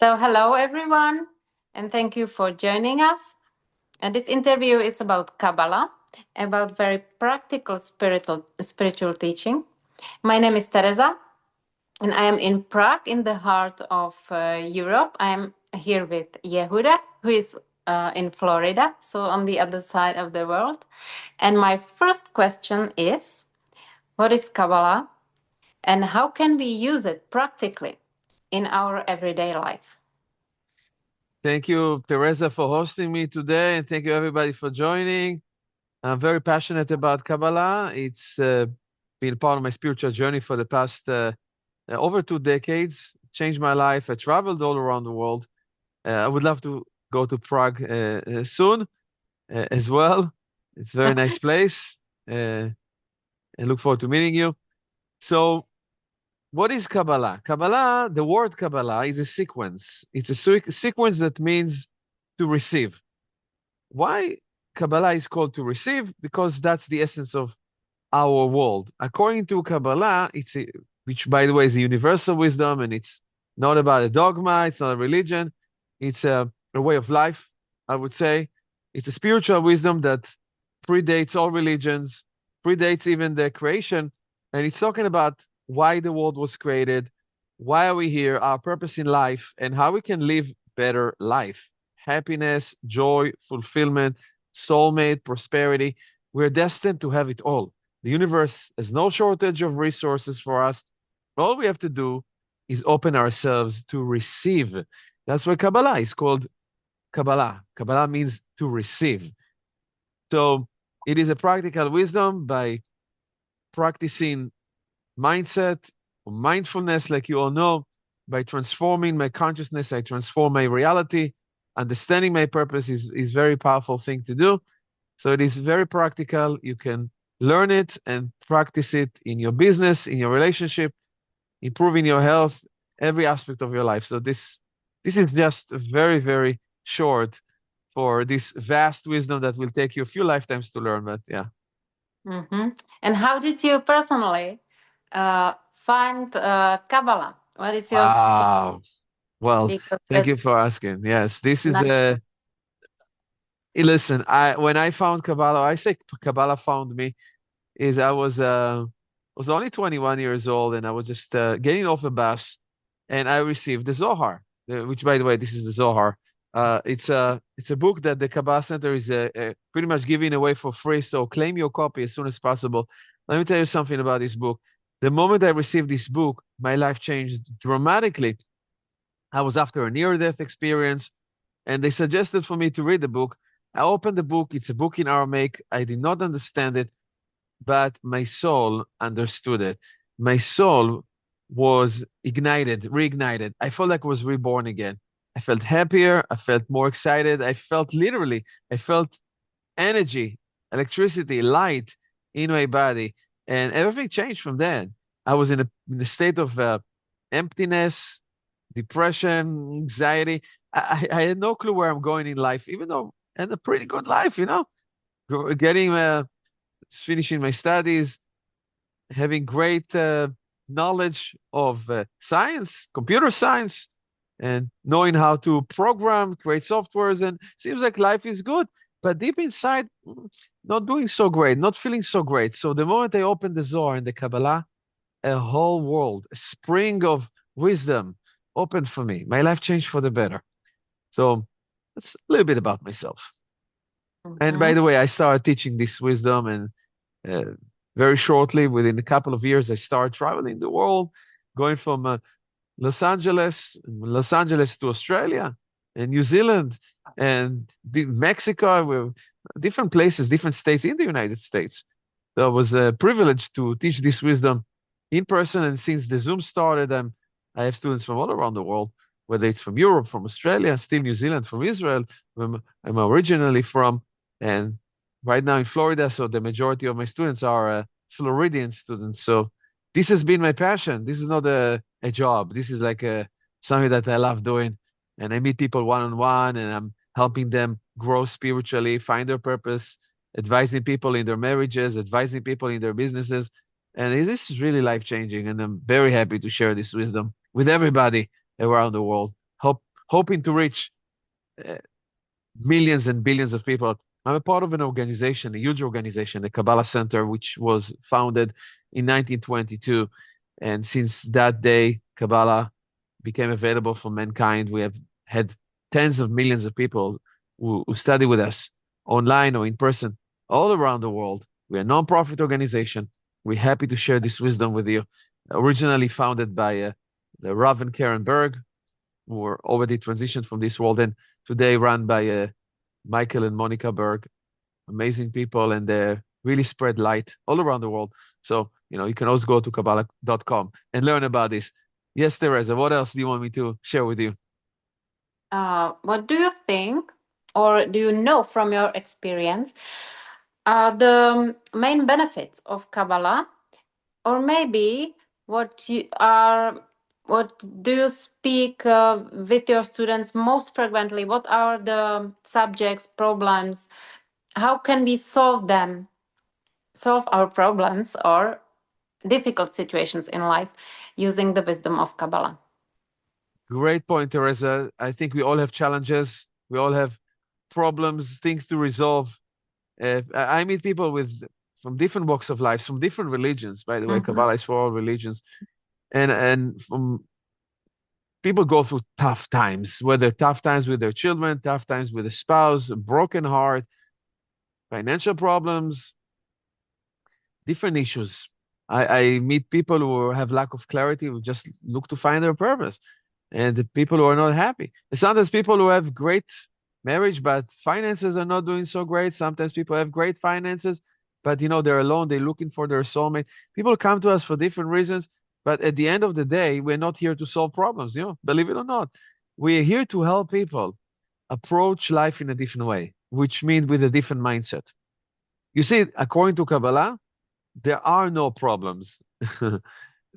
So, hello everyone, and thank you for joining us. And this interview is about Kabbalah, about very practical spiritual teaching. My name is Teresa, and I am in Prague, in the heart of Europe. I am here with Yehuda, who is in Florida, so on the other side of the world. And my first question is, what is Kabbalah, and how can we use it practically in our everyday life? Thank you, Teresa, for hosting me today, and thank you everybody for joining. I'm very passionate about Kabbalah. It's been part of my spiritual journey for the past over 2 decades. Changed my life. I traveled all around the world. I would love to go to Prague soon as well. It's a very nice place, and look forward to meeting you. So, what is Kabbalah? Kabbalah, the word Kabbalah is a sequence. It's a sequence that means to receive. Why Kabbalah is called to receive? Because that's the essence of our world. According to Kabbalah, which by the way is a universal wisdom, and it's not about a dogma, it's not a religion, it's a way of life, I would say. It's a spiritual wisdom that predates all religions, predates even the creation, and it's talking about why the world was created, why are we here, our purpose in life, and how we can live better life. Happiness, joy, fulfillment, soulmate, prosperity. We're destined to have it all. The universe has no shortage of resources for us. All we have to do is open ourselves to receive. That's why Kabbalah is called Kabbalah. Kabbalah means to receive. So it is a practical wisdom by practicing mindset or mindfulness, like you all know. By transforming my consciousness, I transform my reality. Understanding my purpose is very powerful thing to do. So it is very practical. You can learn it and practice it in your business, in your relationship, improving your health, every aspect of your life. So this is just very, very short for this vast wisdom that will take you a few lifetimes to learn. But yeah. Mm-hmm. And how did you personally find Kabbalah? What is your story? Wow. Well, Because thank you it's for asking. Yes, this is not. a listen. I when I found Kabbalah, I say Kabbalah found me. Is I was only 21 years old, and I was just getting off a bus, and I received the Zohar, which, by the way, this is the Zohar. It's a book that the Kabbalah Center is pretty much giving away for free. So claim your copy as soon as possible. Let me tell you something about this book. The moment I received this book, my life changed dramatically. I was after a near-death experience, and they suggested for me to read the book. I opened the book. It's a book in Aramaic. I did not understand it, but my soul understood it. My soul was ignited, reignited. I felt like I was reborn again. I felt happier. I felt more excited. I felt energy, electricity, light in my body, and everything changed from then. I was in a state of emptiness, depression, anxiety. I had no clue where I'm going in life, even though I had a pretty good life, getting finishing my studies, having great knowledge of science, computer science, and knowing how to program, create softwares, and seems like life is good. But deep inside, not doing so great, not feeling so great. So the moment I opened the Zohar and the Kabbalah, a whole world, a spring of wisdom opened for me. My life changed for the better. So that's a little bit about myself. And by Mhm. the way, I started teaching this wisdom, and uh, very shortly, within a couple of years, I started traveling the world, going from Los Angeles to Australia and New Zealand and Mexico, different places, different states in the United States. So it was a privilege to teach this wisdom in person. And since the Zoom started, I have students from all around the world, whether it's from Europe, from Australia, still New Zealand, from Israel, where I'm originally from, and right now in Florida. So the majority of my students are Floridian students. So this has been my passion. This is not a job. This is like something that I love doing. And I meet people one on one, and I'm helping them grow spiritually, find their purpose, advising people in their marriages, advising people in their businesses. And this is really life changing. And I'm very happy to share this wisdom with everybody around the world. Hope hoping to reach millions and billions of people. I'm a part of an organization, a huge organization, the Kabbalah Center, which was founded in 1922. And since that day, Kabbalah became available for mankind. We have had tens of millions of people who study with us online or in person all around the world. We're a non-profit organization. We're happy to share this wisdom with you. Originally founded by the Rav and Karen Berg, who were already transitioned from this world, and today run by Michael and Monica Berg, amazing people, and they really spread light all around the world. So, you can always go to Kabbalah.com and learn about this. Yes, Teresa, what else do you want me to share with you? What do you think, or do you know from your experience, are the main benefits of Kabbalah, or maybe what do you speak with your students most frequently? What are the subjects, problems? How can we solve our problems or difficult situations in life using the wisdom of Kabbalah? Great point, Teresa. I think we all have challenges. We all have problems, things to resolve. I meet people from different walks of life, from different religions. By the way, Kabbalah is for all religions, and from people go through tough times, whether tough times with their children, tough times with a spouse, a broken heart, financial problems, different issues. I meet people who have lack of clarity, who just look to find their purpose, and the people who are not happy. And sometimes people who have great marriage, but finances are not doing so great. Sometimes people have great finances, but they're alone. They're looking for their soulmate. People come to us for different reasons, but at the end of the day, we're not here to solve problems. Believe it or not, we're here to help people approach life in a different way, which means with a different mindset. You see, according to Kabbalah, there are no problems.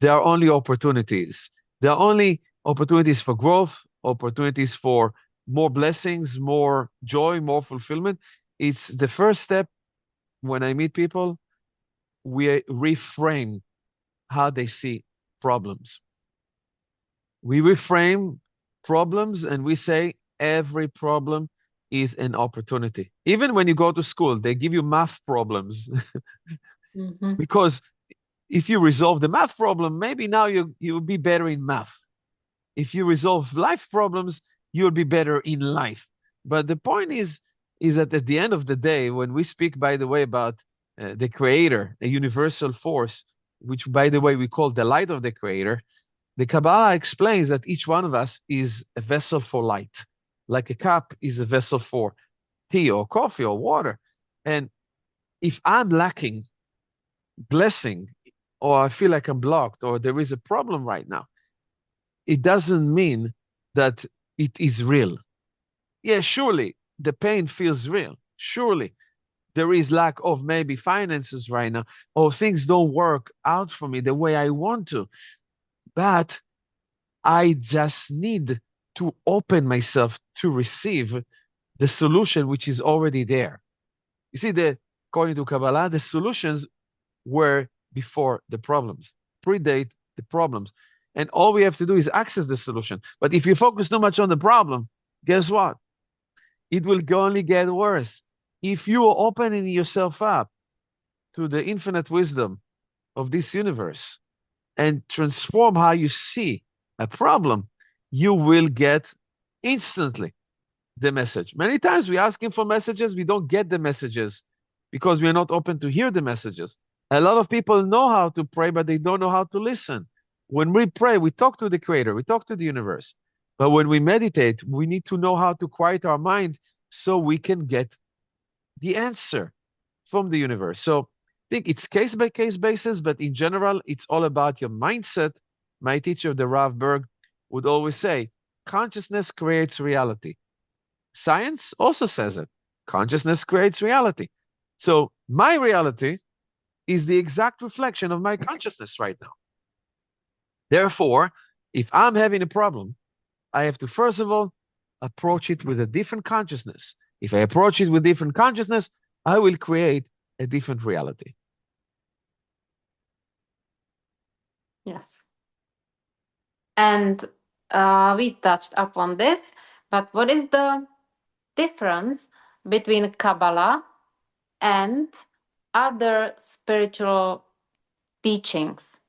There are only opportunities. There are only opportunities for growth, opportunities for more blessings, more joy, more fulfillment. It's the first step when I meet people. We reframe how they see problems. We reframe problems and we say every problem is an opportunity. Even when you go to school, they give you math problems. Because if you resolve the math problem, maybe now you'll be better in math. If you resolve life problems, you'll be better in life. But the point is that at the end of the day, when we speak, by the way, about the creator, a universal force, which, by the way, we call the light of the creator, the Kabbalah explains that each one of us is a vessel for light, like a cup is a vessel for tea or coffee or water. And if I'm lacking blessing, or I feel like I'm blocked, or there is a problem right now, it doesn't mean that it is real. Yeah, surely the pain feels real. Surely there is lack of maybe finances right now, or things don't work out for me the way I want to. But I just need to open myself to receive the solution which is already there. You see, according to Kabbalah, the solutions were before the problems, predate the problems. And all we have to do is access the solution. But if you focus too much on the problem, guess what? It will only get worse. If you are opening yourself up to the infinite wisdom of this universe and transform how you see a problem, you will get instantly the message. Many times we're asking for messages, we don't get the messages because we are not open to hear the messages. A lot of people know how to pray, but they don't know how to listen. When we pray, we talk to the Creator, we talk to the universe. But when we meditate, we need to know how to quiet our mind so we can get the answer from the universe. So I think it's case by case basis, but in general, it's all about your mindset. My teacher, the Rav Berg, would always say, consciousness creates reality. Science also says it. Consciousness creates reality. So my reality is the exact reflection of my consciousness right now. Therefore, if I'm having a problem, I have to, first of all, approach it with a different consciousness. If I approach it with different consciousness, I will create a different reality. Yes. And We touched upon this, but what is the difference between Kabbalah and other spiritual teachings?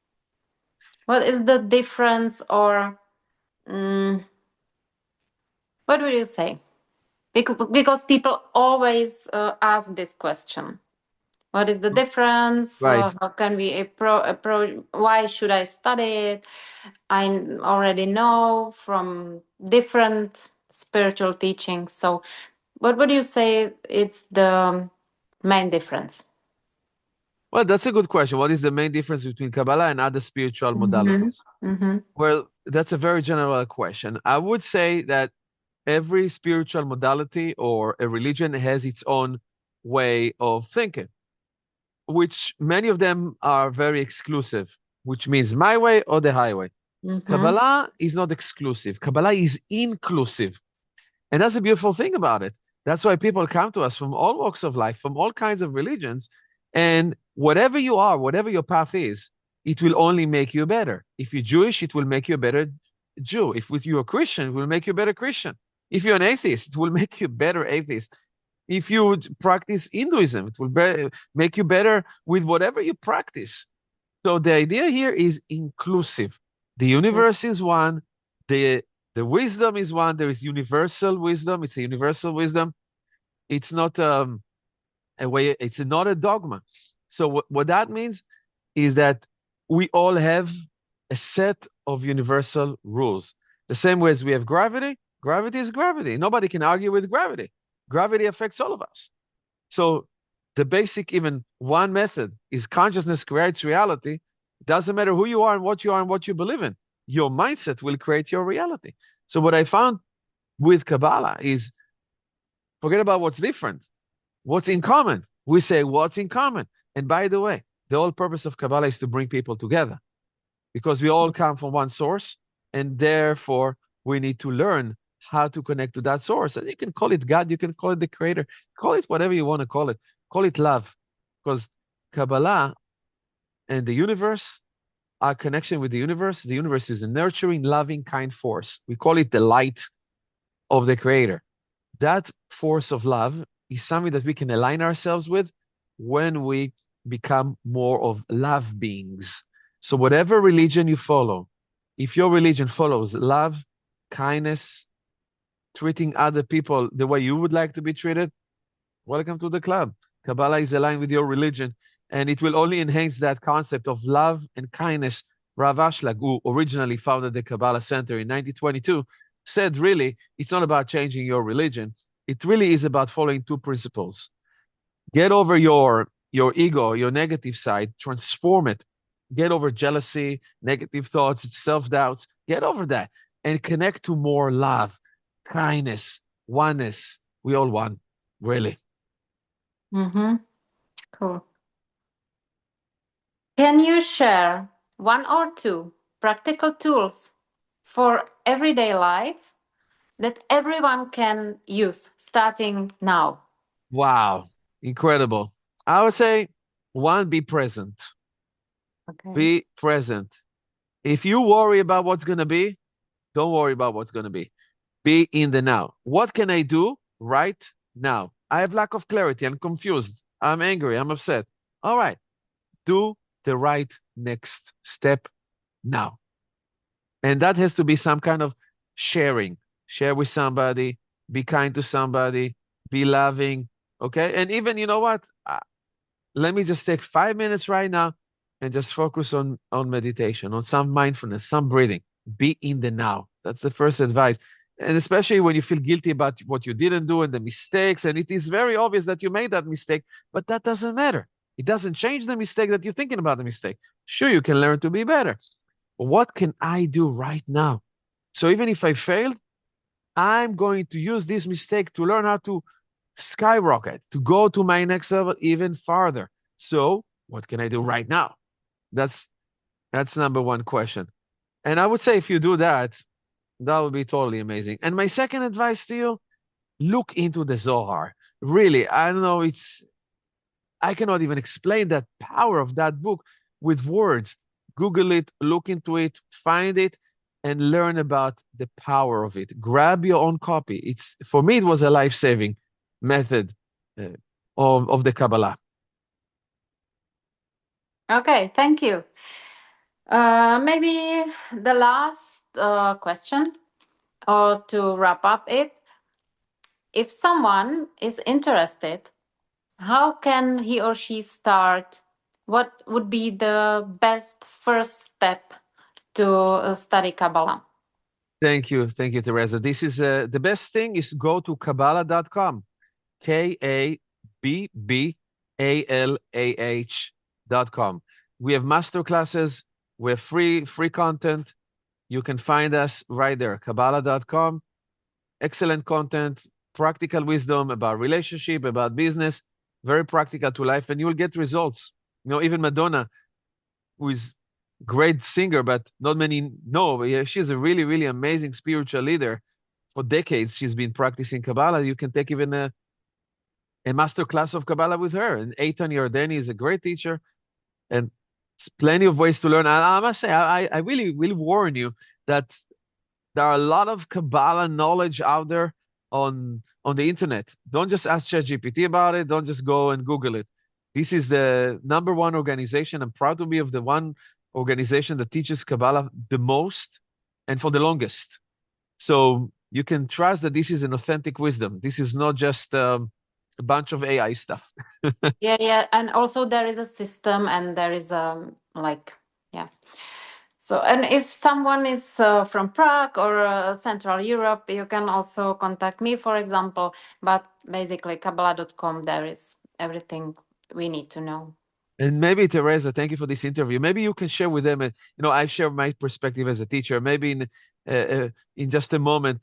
What is the difference, or what would you say? Because people always ask this question. What is the difference? Right. How can we approach? Why should I study it? I already know from different spiritual teachings. So, what would you say it's the main difference? Well, that's a good question. What is the main difference between Kabbalah and other spiritual Mm-hmm. modalities? Mm-hmm. Well, that's a very general question. I would say that every spiritual modality or a religion has its own way of thinking, which many of them are very exclusive, which means my way or the highway. Mm-hmm. Kabbalah is not exclusive. Kabbalah is inclusive. And that's a beautiful thing about it. That's why people come to us from all walks of life, from all kinds of religions. And whatever you are, whatever your path is, it will only make you better. If you're Jewish, it will make you a better Jew. If you're a Christian, it will make you a better Christian. If you're an atheist, it will make you a better atheist. If you would practice Hinduism, it will make you better with whatever you practice. So the idea here is inclusive. The universe is one. The the wisdom is one. There is universal wisdom. It's a universal wisdom. It's not a way. It's not a dogma. So what that means is that we all have a set of universal rules. The same way as we have gravity. Gravity is gravity. Nobody can argue with gravity. Gravity affects all of us. So the basic, even one method is consciousness creates reality. It doesn't matter who you are and what you are and what you believe in. Your mindset will create your reality. So what I found with Kabbalah is forget about what's different. What's in common? We say what's in common. And by the way, the whole purpose of Kabbalah is to bring people together because we all come from one source, and therefore we need to learn how to connect to that source. And you can call it God, you can call it the creator, call it whatever you want to call it love, because Kabbalah and the universe, our connection with the universe is a nurturing, loving, kind force. We call it the light of the creator. That force of love is something that we can align ourselves with when we become more of love beings. So whatever religion you follow, if your religion follows love, kindness, treating other people the way you would like to be treated, welcome to the club. Kabbalah is aligned with your religion, and it will only enhance that concept of love and kindness. Rav Ashlag, who originally founded the Kabbalah Center in 1922, said really, it's not about changing your religion. It really is about following two principles. Get over your ego, your negative side, transform it. Get over jealousy, negative thoughts, self-doubts. Get over that and connect to more love, kindness, oneness. We all want, really. Mm-hmm. Cool. Can you share one or two practical tools for everyday life that everyone can use starting now? Wow, incredible. I would say one, be present. Okay. Be present. If you worry about what's going to be, don't worry about what's going to be. Be in the now. What can I do right now? I have lack of clarity. I'm confused. I'm angry. I'm upset. All right. Do the right next step now. And that has to be some kind of sharing. Share with somebody, be kind to somebody, be loving. Okay. And even, you know what? Let me just take 5 minutes right now and just focus on meditation, on some mindfulness, some breathing. Be in the now. That's the first advice. And especially when you feel guilty about what you didn't do and the mistakes, and it is very obvious that you made that mistake, but that doesn't matter. It doesn't change the mistake that you're thinking about the mistake. Sure, you can learn to be better. But what can I do right now? So even if I failed, I'm going to use this mistake to learn how to skyrocket, to go to my next level even farther. So what can I do right now? That's number one question. And I would say if you do that, that would be totally amazing. And my second advice to you, look into the Zohar. Really, I don't know, I cannot even explain that power of that book with words. Google it, look into it, find it. and learn about the power of it. Grab your own copy. It's for me, it was a life-saving method uh, of the Kabbalah. Okay, thank you. Maybe the last question, or to wrap up it, if someone is interested, how can he or she start? What would be the best first step to study Kabbalah? Thank you, Teresa. This is the best thing is go to Kabbalah.com, Kabbalah.com. We have master classes, we have free content. You can find us right there, Kabbalah.com. Excellent content, practical wisdom about relationship, about business, very practical to life, and you'll get results. You know, even Madonna, who is great singer, but not many know. But yeah, she's a really, really amazing spiritual leader. For decades, she's been practicing Kabbalah. You can take even a master class of Kabbalah with her. And Eitan Yardeni is a great teacher, and it's plenty of ways to learn. And I must say, I really will warn you that there are a lot of Kabbalah knowledge out there on the internet. Don't just ask ChatGPT about it. Don't just go and Google it. This is the number one organization. I'm proud to be of the one organization that teaches Kabbalah the most and for the longest. So you can trust that this is an authentic wisdom. This is not just a bunch of AI stuff. Yeah, yeah, and also there is a system, and there is like, yes. So, and if someone is from Prague or Central Europe, you can also contact me, for example. But basically, Kabbalah.com, there is everything we need to know. And maybe Teresa, thank you for this interview. Maybe you can share with them. And you know, I share my perspective as a teacher. Maybe in just a moment,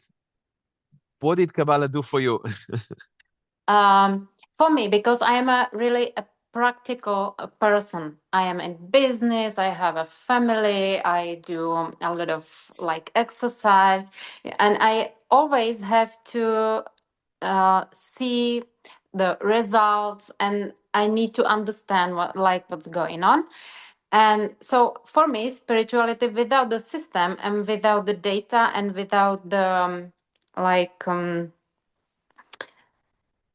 what did Kabbalah do for you? For me, because I am a really a practical person. I am in business. I have a family. I do a lot of like exercise, and I always have to see the results, and I need to understand what's going on. And so for me, spirituality without the system and without the data and without the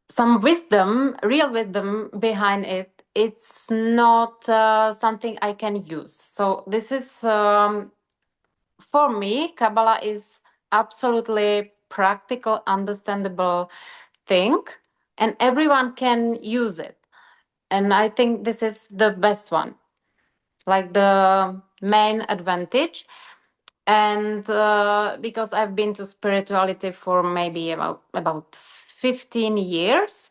some wisdom, real wisdom behind it, it's not something I can use. So this is for me, Kabbalah is absolutely practical, understandable thing, and everyone can use it. And I think this is the best one, like the main advantage. And because I've been to spirituality for maybe about 15 years,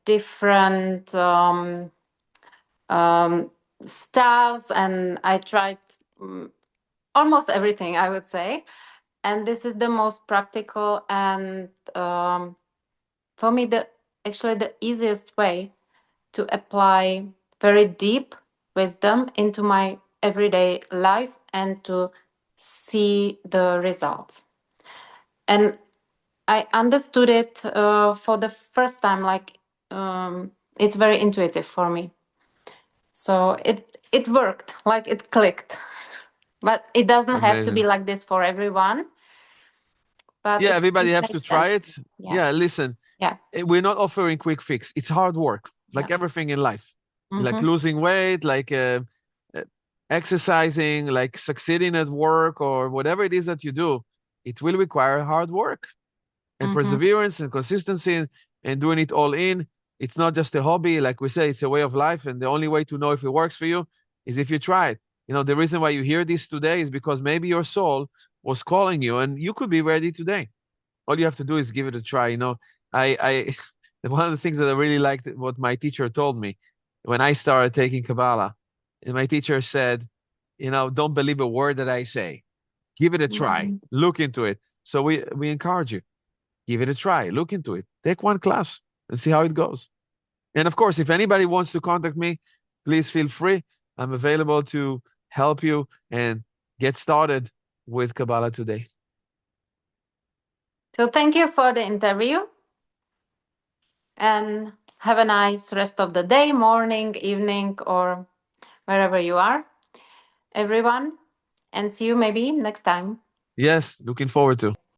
different styles, and I tried almost everything, I would say. And this is the most practical and for me the actually the easiest way to apply very deep wisdom into my everyday life and to see the results. And I understood it for the first time, like it's very intuitive for me. So it worked, like it clicked. But it doesn't have to be Amazing. like this for everyone. But Yeah, everybody it have to makes try sense. it. Yeah, Yeah, listen, yeah, we're not offering quick fix. It's hard work, yeah. like everything in life, like Mm-hmm. losing weight, like uh, exercising, like succeeding at work or whatever it is that you do. It will require hard work and Mm-hmm. perseverance and consistency and doing it all in. It's not just a hobby. Like we say, it's a way of life. And the only way to know if it works for you is if you try it. You know, the reason why you hear this today is because maybe your soul was calling you and you could be ready today. All you have to do is give it a try. You know, I one of the things that I really liked what my teacher told me when I started taking Kabbalah, and my teacher said, you know, don't believe a word that I say. Give it a try. Mm-hmm. Look into it. So we encourage you. Give it a try. Look into it. Take one class and see how it goes. And of course, if anybody wants to contact me, please feel free. I'm available to help you and get started with Kabbalah today. So thank you for the interview, and have a nice rest of the day, morning, evening, or wherever you are, everyone. And see you maybe next time. Yes, looking forward to.